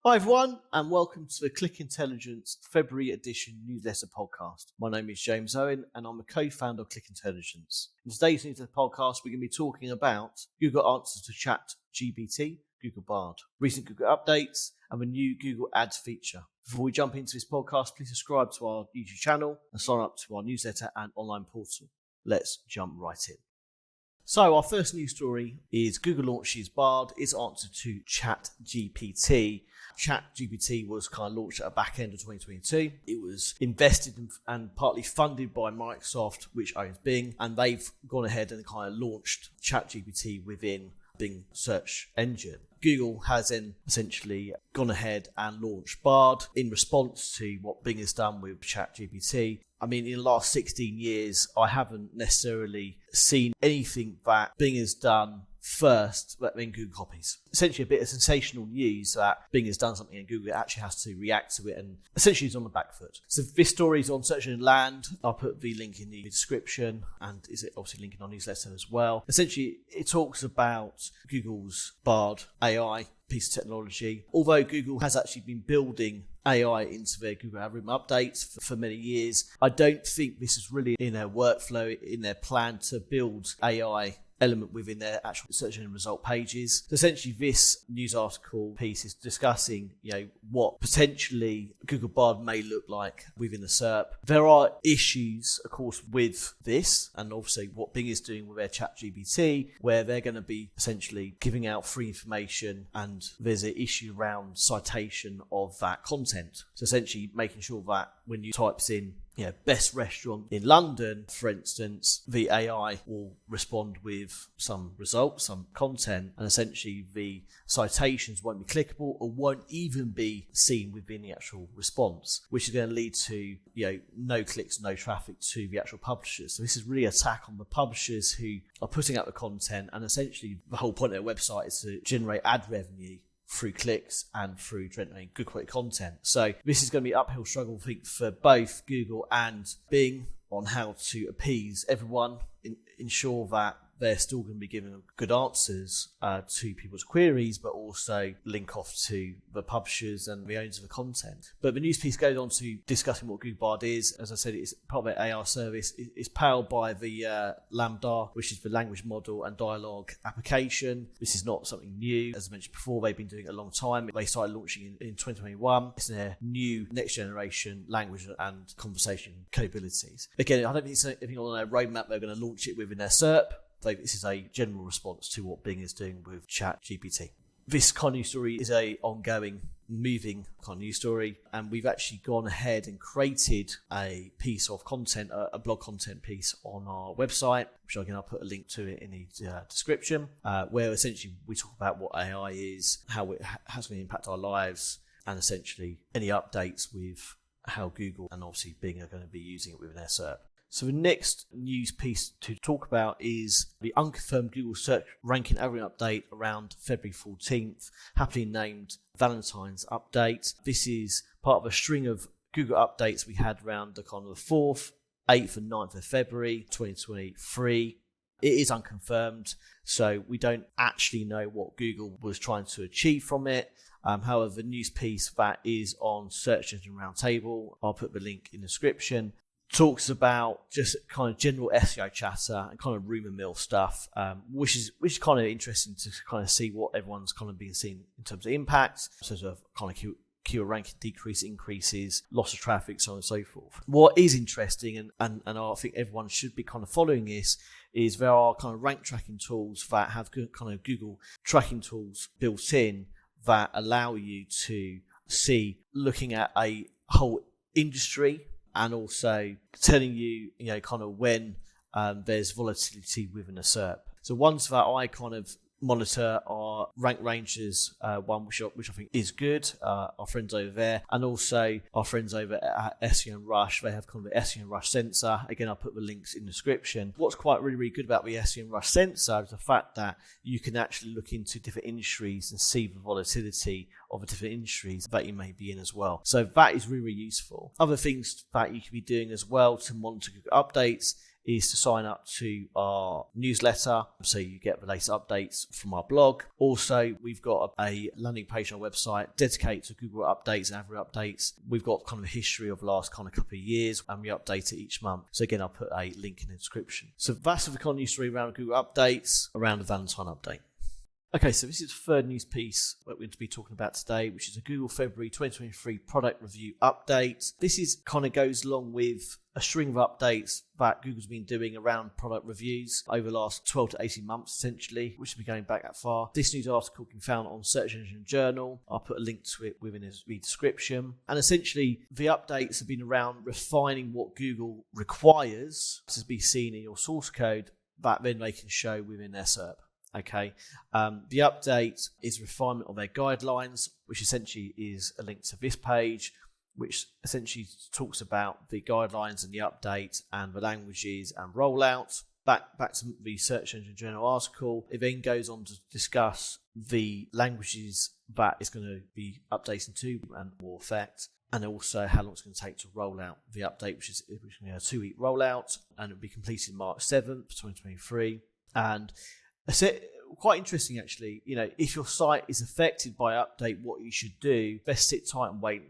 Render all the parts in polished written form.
Hi everyone, and welcome to the Click Intelligence February edition newsletter podcast. My name is James Owen, and I'm a co-founder of Click Intelligence. In today's newsletter podcast, we're going to be talking about Google answers to ChatGBT, Google BARD, recent Google updates, and the new Google Ads feature. Before we jump into this podcast, please subscribe to our YouTube channel and sign up to our newsletter and online portal. Let's jump right in. So our first news story is Google launches BARD, its answer to ChatGPT. ChatGPT was kind of launched at the back end of 2022. It was invested in and partly funded by Microsoft, which owns Bing, and they've gone ahead and kind of launched ChatGPT within Bing search engine. Google has then essentially gone ahead and launched BARD in response to what Bing has done with ChatGPT. I mean, in the last 16 years, I haven't necessarily seen anything that Bing has done first that then Google copies. Essentially a bit of sensational news that Bing has done something and Google actually has to react to it and essentially is on the back foot. So this story is on Search Engine Land. I'll put the link in the description and is it obviously linked in our newsletter as well. Essentially it talks about Google's BARD AI piece of technology. Although Google has actually been building AI into their Google algorithm updates for many years, I don't think this is really in their workflow, in their plan to build AI element within their actual search engine result pages. So essentially this news article piece is discussing, what potentially Google BARD may look like within the SERP. There are issues, of course, with this and obviously what Bing is doing with their ChatGPT, where they're going to be essentially giving out free information and there's an issue around citation of that content. So essentially making sure that when you types in best restaurant in London, for instance, the AI will respond with some results, some content, and essentially the citations won't be clickable or won't even be seen within the actual response, which is going to lead to, no clicks, no traffic to the actual publishers. So this is really an attack on the publishers who are putting out the content, and essentially the whole point of their website is to generate ad revenue through clicks and through generating good quality content. So this is going to be an uphill struggle, I think, for both Google and Bing on how to appease everyone, ensure that they're still going to be giving good answers to people's queries, but also link off to the publishers and the owners of the content. But the news piece goes on to discussing what Google BARD is. As I said, it's part of their AI service. It's powered by the Lambda, which is the language model and dialogue application. This is not something new. As I mentioned before, they've been doing it a long time. They started launching in 2021. It's their new next generation language and conversation capabilities. Again, I don't think it's anything on their roadmap they're going to launch it within their SERP. This is a general response to what Bing is doing with ChatGPT. This kind of news story is a ongoing, moving kind of news story, and we've actually gone ahead and created a piece of content, a blog content piece on our website, which I'll put a link to it in the description, where essentially we talk about what AI is, how it has going to impact our lives, and essentially any updates with how Google and obviously Bing are going to be using it within their SERP. So the next news piece to talk about is the Unconfirmed Google search ranking algorithm update around February 14th, happily named Valentine's update. This is part of a string of Google updates we had around the kind of the 4th, 8th and 9th of February 2023. It is unconfirmed, so we don't actually know what Google was trying to achieve from it. However, the news piece that is on Search Engine Roundtable, I'll put the link in the description, talks about just kind of general SEO chatter and kind of rumour mill stuff, which is kind of interesting to kind of see what everyone's kind of been seeing in terms of impact, so sort of kind of keyword ranking decrease, increases, loss of traffic, so on and so forth. What is interesting, and I think everyone should be kind of following this, is there are kind of rank tracking tools that have good kind of Google tracking tools built in that allow you to see, looking at a whole industry, and also telling you, kind of when there's volatility within a SERP. So ones that I kind of monitor are Rank Rangers, one which I think is good, our friends over there, and also our friends over at SEO Rush. They have kind of the SEO Rush sensor. Again, I'll put the links in the description. What's quite really good about the SEO Rush sensor is the fact that you can actually look into different industries and see the volatility of the different industries that you may be in as well. So that is really, really useful. Other things that you can be doing as well to monitor updates is to sign up to our newsletter so you get the latest updates from our blog. Also, we've got a landing page on our website dedicated to Google updates and Average updates. We've got kind of a history of the last kind of couple of years, and we update it each month. So again, I'll put a link in the description. So that's the kind of news story around Google updates, around the Valentine update. Okay, so this is the third news piece that we're going to be talking about today, which is a Google February 2023 product review update. This is kind of goes along with a string of updates that Google's been doing around product reviews over the last 12 to 18 months, essentially, which will be going back that far. This news article can be found on Search Engine Journal. I'll put a link to it within the description. And essentially, the updates have been around refining what Google requires to be seen in your source code that then they can show within their SERP. Okay, the update is refinement of their guidelines, which essentially is a link to this page, which essentially talks about the guidelines and the update and the languages and rollout. Back to the Search Engine Journal article. It then goes on to discuss the languages that it's going to be updating to and will affect, and also how long it's going to take to roll out the update, which is going to be a 2-week rollout, and it'll be completed March 7th, 2023. And quite interesting, actually. If your site is affected by update, what you should do, best sit tight and wait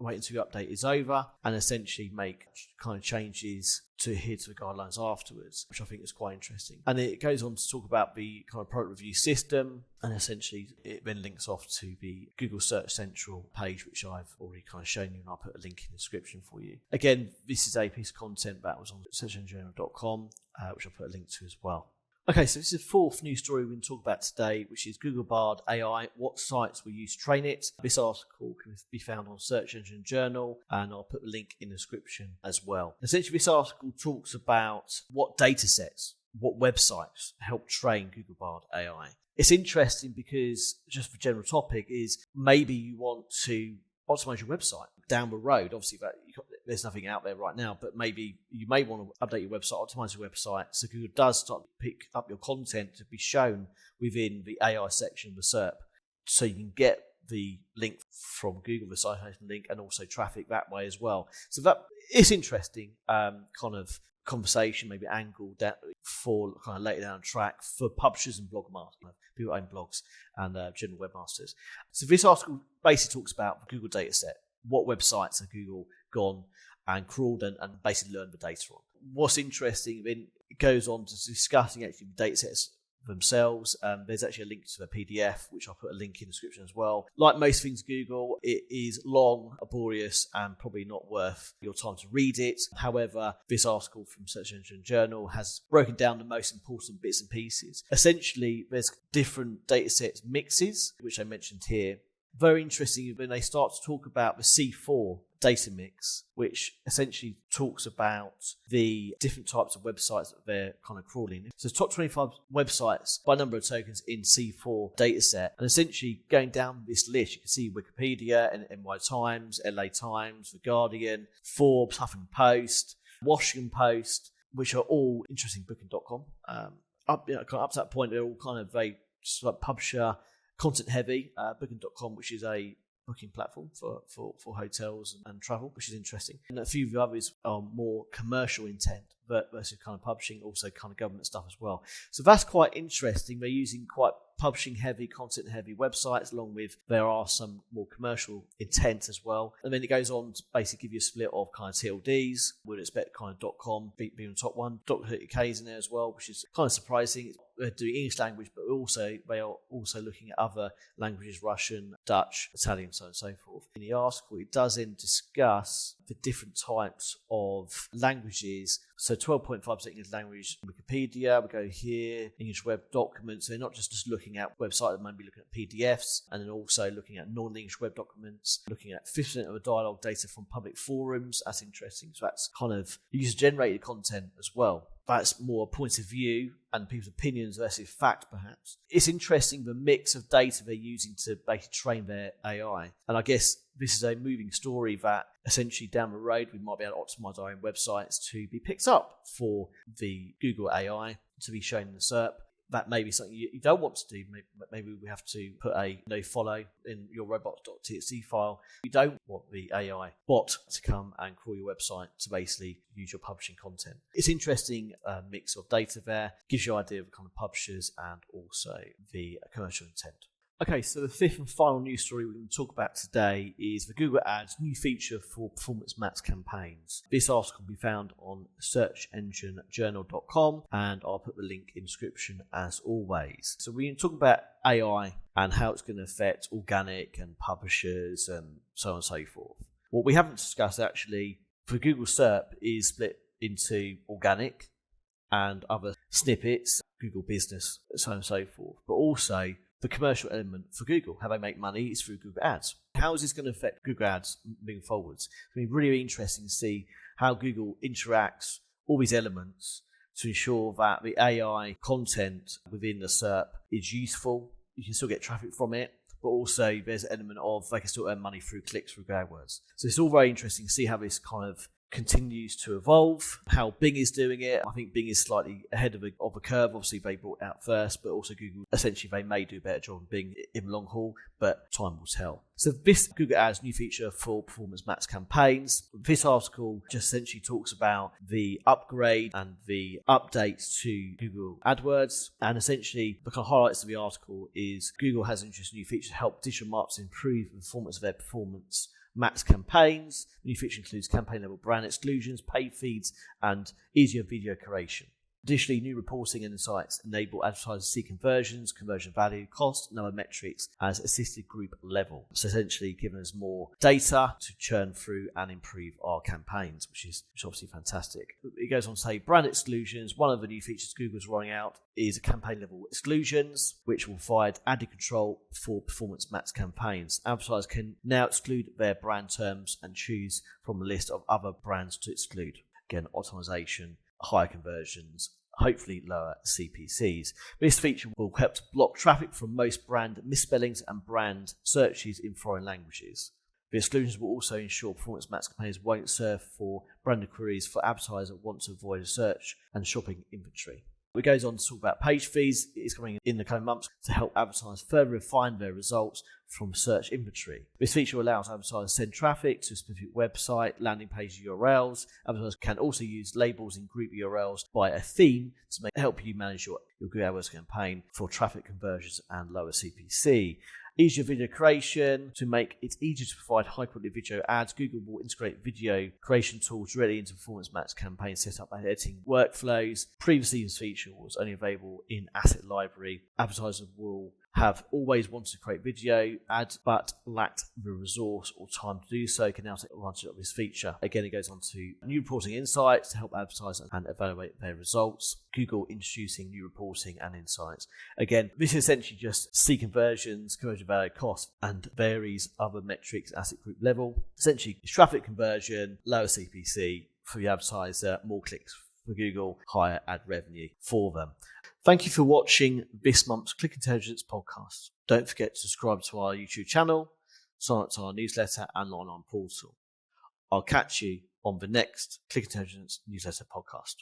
until the update is over, and essentially make kind of changes to adhere to the guidelines afterwards, which I think is quite interesting. And it goes on to talk about the kind of product review system, and essentially it then links off to the Google Search Central page, which I've already kind of shown you, and I'll put a link in the description for you. Again, this is a piece of content that was on searchenginejournal.com, which I'll put a link to as well. Okay, so this is the fourth news story we're going to talk about today, which is Google BARD AI, what sites we use to train it. This article can be found on Search Engine Journal, and I'll put the link in the description as well. Essentially, this article talks about what data sets, what websites help train Google BARD AI. It's interesting because just the general topic is maybe you want to optimize your website down the road. Obviously, there's nothing out there right now, but maybe you may want to update your website, optimize your website, so Google does start to pick up your content to be shown within the AI section of the SERP, so you can get the link from Google, the citation link, and also traffic that way as well. So that is interesting kind of conversation, maybe angle that for kind of later down the track for publishers and blog masters, people who own blogs and general webmasters. So this article basically talks about the Google data set, what websites have Google gone and crawled and basically learned the data on. What's interesting, then it goes on to discussing actually the data sets themselves. There's actually a link to the PDF, which I'll put a link in the description as well. Like most things Google, it is long, laborious, and probably not worth your time to read it. However, this article from Search Engine Journal has broken down the most important bits and pieces. Essentially, there's different data sets mixes, which I mentioned here. Very interesting when they start to talk about the C4 data mix, which essentially talks about the different types of websites that they're kind of crawling. So top 25 websites by number of tokens in C4 dataset. And essentially going down this list, you can see Wikipedia, and NY Times, LA Times, The Guardian, Forbes, Huffington Post, Washington Post, which are all interesting, Booking.com. Up to that point, they're all kind of just like publisher, content heavy. Booking.com, which is a booking platform for hotels and travel, which is interesting. And a few of the others are more commercial intent versus kind of publishing, also kind of government stuff as well. So that's quite interesting. They're using quite publishing heavy, content heavy websites, along with there are some more commercial intent as well. And then it goes on to basically give you a split of kind of TLDs. We'd expect kind of .com being the top one. .uk is in there as well, which is kind of surprising. They're doing English language, but they are also looking at other languages, Russian, Dutch, Italian, so on and so forth. In the article, it does then discuss the different types of languages. So 12.5% English language, Wikipedia, we go here, English web documents. So they're not just looking at websites, they might be looking at PDFs, and then also looking at non-English web documents, looking at 50% of the dialogue data from public forums. That's interesting. So that's kind of user-generated content as well. That's more point of view and people's opinions versus fact, perhaps. It's interesting the mix of data they're using to basically train their AI. And I guess this is a moving story that essentially down the road we might be able to optimize our own websites to be picked up for the Google AI to be shown in the SERP. that may be something you don't want to do. Maybe we have to put a no follow in your robots.txt file. You don't want the AI bot to come and crawl your website to basically use your publishing content. It's interesting mix of data there, gives you an idea of the kind of publishers and also the commercial intent. Okay, so the fifth and final news story we're going to talk about today is the Google Ads new feature for performance max campaigns. This article can be found on searchenginejournal.com, and I'll put the link in the description as always. So we're going to talk about AI and how it's going to affect organic and publishers and so on and so forth. What we haven't discussed actually for Google SERP is split into organic and other snippets, Google Business, so on and so forth, but also the commercial element for Google, how they make money, is through Google Ads. How is this going to affect Google Ads moving forwards? It's going to be really interesting to see how Google interacts all these elements to ensure that the AI content within the SERP is useful. You can still get traffic from it, but also there's an element of they can still earn money through clicks through AdWords. So it's all very interesting to see how this kind of continues to evolve, how Bing is doing it. I think Bing is slightly ahead of a curve. Obviously, they brought it out first, but also Google, essentially, they may do a better job than Bing in the long haul, but time will tell. So this Google Ads new feature for performance max campaigns. This article just essentially talks about the upgrade and the updates to Google AdWords. And essentially, the kind of highlights of the article is Google has introduced a new feature to help digital marketers improve the performance of their performance max campaigns. The new feature includes campaign level brand exclusions, paid feeds, and easier video creation. Additionally, new reporting and insights enable advertisers to see conversions, conversion value, cost, and other metrics as assisted group level. So essentially giving us more data to churn through and improve our campaigns, which is obviously fantastic. It goes on to say brand exclusions. One of the new features Google's rolling out is a campaign level exclusions, which will provide added control for performance max campaigns. Advertisers can now exclude their brand terms and choose from a list of other brands to exclude. Again, optimization, higher conversions, hopefully lower CPCs. This feature will help to block traffic from most brand misspellings and brand searches in foreign languages. The exclusions will also ensure performance max campaigns won't serve for branded queries for advertisers that want to avoid a search and shopping inventory. It goes on to talk about page feeds. It's coming in the coming months to help advertisers further refine their results from search inventory. This feature allows advertisers to send traffic to a specific website, landing page URLs. Advertisers can also use labels in group URLs by a theme to help you manage your Google AdWords campaign for traffic conversions and lower CPC. Easier video creation. To make it easier to provide high quality video ads, Google will integrate video creation tools directly into Performance Max campaign setup and editing workflows. Previously, this feature was only available in Asset Library. Advertisers will have always wanted to create video ads but lacked the resource or time to do so, can now take advantage of this feature. Again, it goes on to new reporting insights to help advertisers and evaluate their results. Google introducing new reporting and insights. Again, this is essentially just see conversions, conversion value, cost, and varies other metrics at asset group level. Essentially, it's traffic conversion, lower CPC for the advertiser, more clicks for Google, higher ad revenue for them. Thank you for watching this month's Click Intelligence podcast. Don't forget to subscribe to our YouTube channel, sign up to our newsletter and online portal. I'll catch you on the next Click Intelligence newsletter podcast.